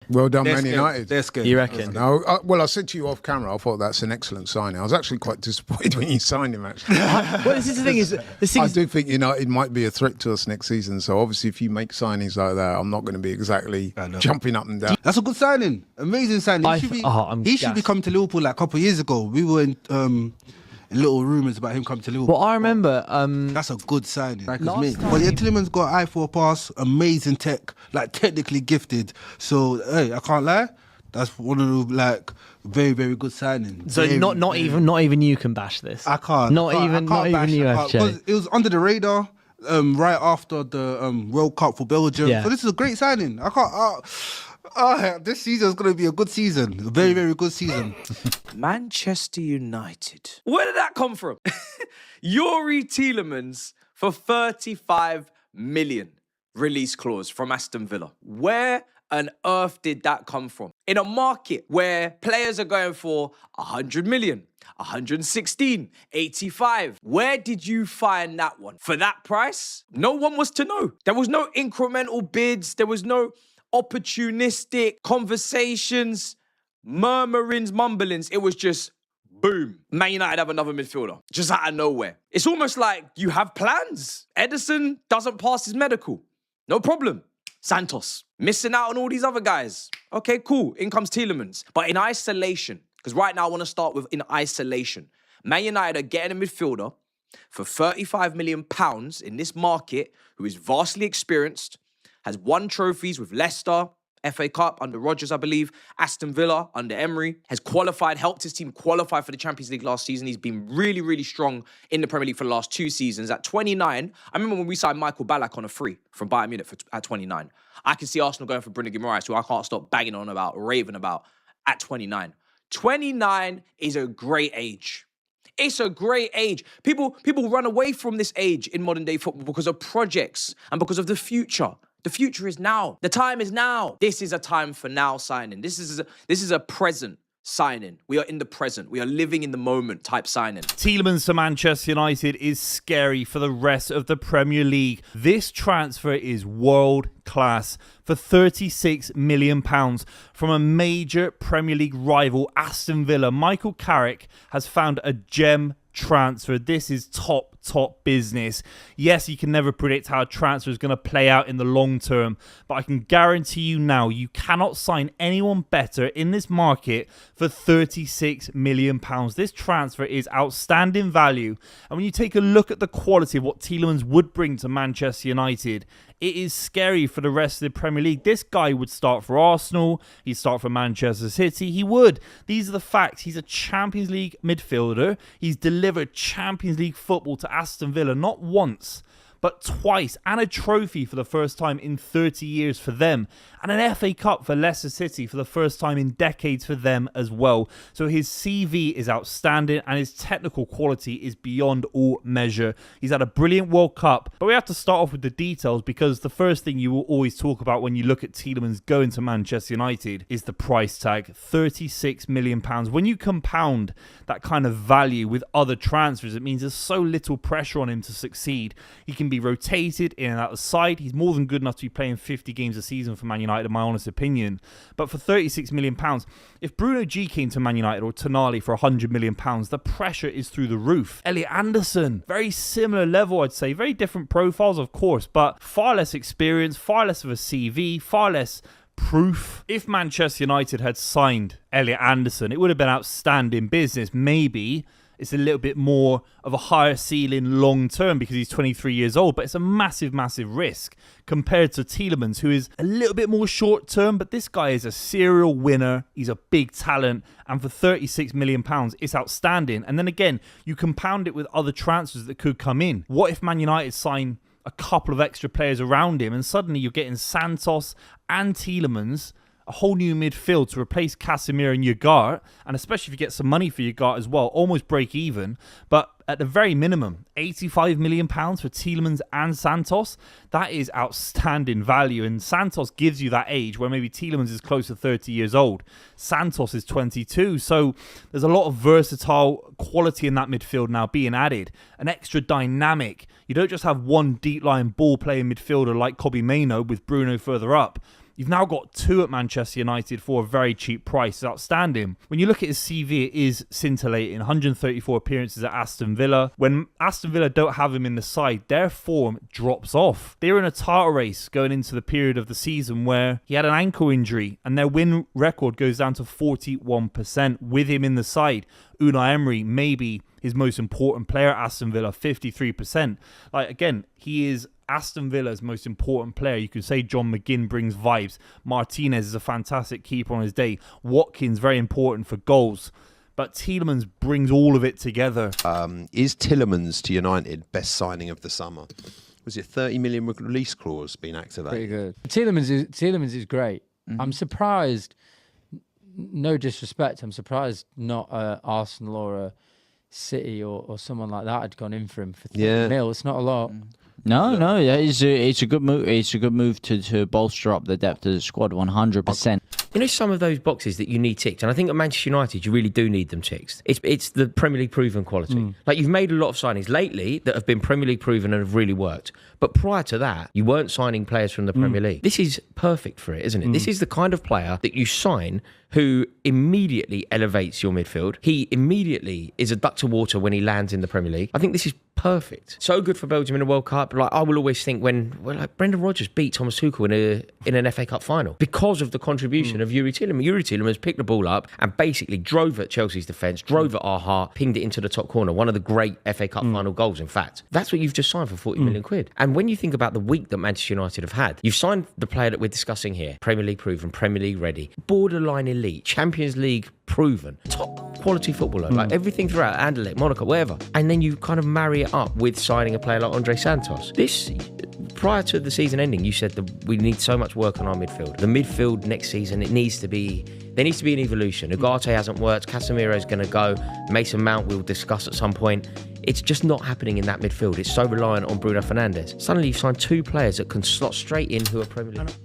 Well done, They're Man scared. United. They're scared. You reckon? No, well, I said to you off camera, I thought that's an excellent signing. I was actually quite disappointed when you signed him, actually. Well, this is the thing is, I do think United might be a threat to us next season. So obviously, if you make signings like that, I'm not going to be exactly jumping up and down. That's a good signing. Amazing signing. He should be coming to Liverpool like a couple of years ago. We were in little rumours about him coming to Liverpool. Well, I remember... that's a good signing. Last time- Well, yeah, Tielemans got eye for a pass, amazing tech, like technically gifted. So, hey, I can't lie. That's one of the like very, very good signings. So not even you can bash this. I can't. Not even you, because it was under the radar right after the World Cup for Belgium. Yeah. So this is a great signing. I can't. This season is going to be a good season. A very, very good season. Manchester United. Where did that come from? Youri Tielemans for 35 million release clause from Aston Villa. Where on earth did that come from? In a market where players are going for 100 million, 116, 85. Where did you find that one? For that price? No one was to know. There was no incremental bids. There was no opportunistic conversations, murmurings, mumblings. It was just boom. Man United have another midfielder. Just out of nowhere. It's almost like you have plans. Ederson doesn't pass his medical. No problem. Santos. Missing out on all these other guys. Okay, cool. In comes Tielemans. But in isolation, because right now I want to start with in isolation. Man United are getting a midfielder for £35 million in this market who is vastly experienced, has won trophies with Leicester, FA Cup under Rodgers, I believe, Aston Villa under Emery, has qualified, helped his team qualify for the Champions League last season. He's been really, really strong in the Premier League for the last 2 seasons. At 29, I remember when we signed Michael Ballack on a free from Bayern Munich at 29. I can see Arsenal going for Bruno Guimaraes, who I can't stop banging on about, raving about, at 29. 29 is a great age. It's a great age. People run away from this age in modern day football because of projects and because of the future. The future is now. The time is now. This is a time for now signing. This is a present signing. We are in the present. We are living in the moment type signing. Tielemans to Manchester United is scary for the rest of the Premier League. This transfer is world class for £36 million from a major Premier League rival, Aston Villa. Michael Carrick has found a gem transfer. This is top business. Yes, you can never predict how a transfer is going to play out in the long term, but I can guarantee you now, you cannot sign anyone better in this market for £36 million. This transfer is outstanding value. And when you take a look at the quality of what Tielemans would bring to Manchester United, it is scary for the rest of the Premier League. This guy would start for Arsenal. He'd start for Manchester City. He would. These are the facts. He's a Champions League midfielder. He's delivered Champions League football to Aston Villa not once, but twice, and a trophy for the first time in 30 years for them, and an FA Cup for Leicester City for the first time in decades for them as well. So his CV is outstanding and his technical quality is beyond all measure. He's had a brilliant World Cup, but we have to start off with the details because the first thing you will always talk about when you look at Tielemans going to Manchester United is the price tag, £36 million. When you compound that kind of value with other transfers, it means there's so little pressure on him to succeed. He can be rotated in and out of the side. He's more than good enough to be playing 50 games a season for Man United, in my honest opinion. But for £36 million, if Bruno G came to Man United or Tonali for £100 million, the pressure is through the roof. Elliot Anderson, very similar level, I'd say. Very different profiles, of course, but far less experience, far less of a CV, far less proof. If Manchester United had signed Elliot Anderson, it would have been outstanding business. Maybe it's a little bit more of a higher ceiling long term because he's 23 years old, but it's a massive risk compared to Tielemans, who is a little bit more short term, but this guy is a serial winner. He's a big talent, and for £36 million, it's outstanding. And then again, you compound it with other transfers that could come in. What if Man United sign a couple of extra players around him and suddenly you're getting Santos and Tielemans, a whole new midfield to replace Casemiro and Ugarte, and especially if you get some money for Ugarte as well, almost break even. But at the very minimum, £85 million for Tielemans and Santos, that is outstanding value. And Santos gives you that age where maybe Tielemans is close to 30 years old. Santos is 22. So there's a lot of versatile quality in that midfield now being added. An extra dynamic. You don't just have one deep line ball playing midfielder like Kobbie Mainoo with Bruno further up. You've now got 2 at Manchester United for a very cheap price. It's outstanding. When you look at his CV, it is scintillating. 134 appearances at Aston Villa. When Aston Villa don't have him in the side, their form drops off. They were in a title race going into the period of the season where he had an ankle injury and their win record goes down to 41% with him in the side. Unai Emery, maybe his most important player at Aston Villa, 53%. Like, again, he is Aston Villa's most important player. You could say John McGinn brings vibes. Martinez is a fantastic keeper on his day. Watkins, very important for goals. But Tielemans brings all of it together. Is Tielemans to United best signing of the summer? Was it 30 million release clause being activated? Pretty good. Tielemans is great. I'm surprised, no disrespect, I'm surprised not Arsenal or a City or someone like that had gone in for him for 30 mil. It's not a lot. No, it's a good move. It's a good move to bolster up the depth of the squad, 100%. You know, some of those boxes that you need ticked, and I think at Manchester United you really do need them ticked. It's the Premier League proven quality. Like, you've made a lot of signings lately that have been Premier League proven and have really worked. But prior to that, you weren't signing players from the Premier League. This is perfect for it, isn't it? This is the kind of player that you sign who immediately elevates your midfield. He immediately is a duck to water when he lands in the Premier League. I think this is perfect. So good for Belgium in the World Cup. Like, I will always think when Brendan Rodgers beat Thomas Tuchel in an FA Cup final because of the contribution of Youri Tielemans. Youri Tielemans picked the ball up and basically drove at Chelsea's defence, drove at our heart, pinged it into the top corner. One of the great FA Cup final goals, in fact. That's what you've just signed for 40 million quid. And when you think about the week that Manchester United have had, you've signed the player that we're discussing here, Premier League proven, Premier League ready, borderline elite, Champions League proven, top quality footballer, like everything throughout, Anderlecht, Monaco, wherever. And then you kind of marry it up with signing a player like Andre Santos. This, prior to the season ending, you said that we need so much work on our midfield. The midfield next season, there needs to be an evolution. Ugarte hasn't worked, Casemiro's going to go, Mason Mount we'll discuss at some point. It's just not happening in that midfield. It's so reliant on Bruno Fernandes. Suddenly you've signed 2 players that can slot straight in who are Premier League.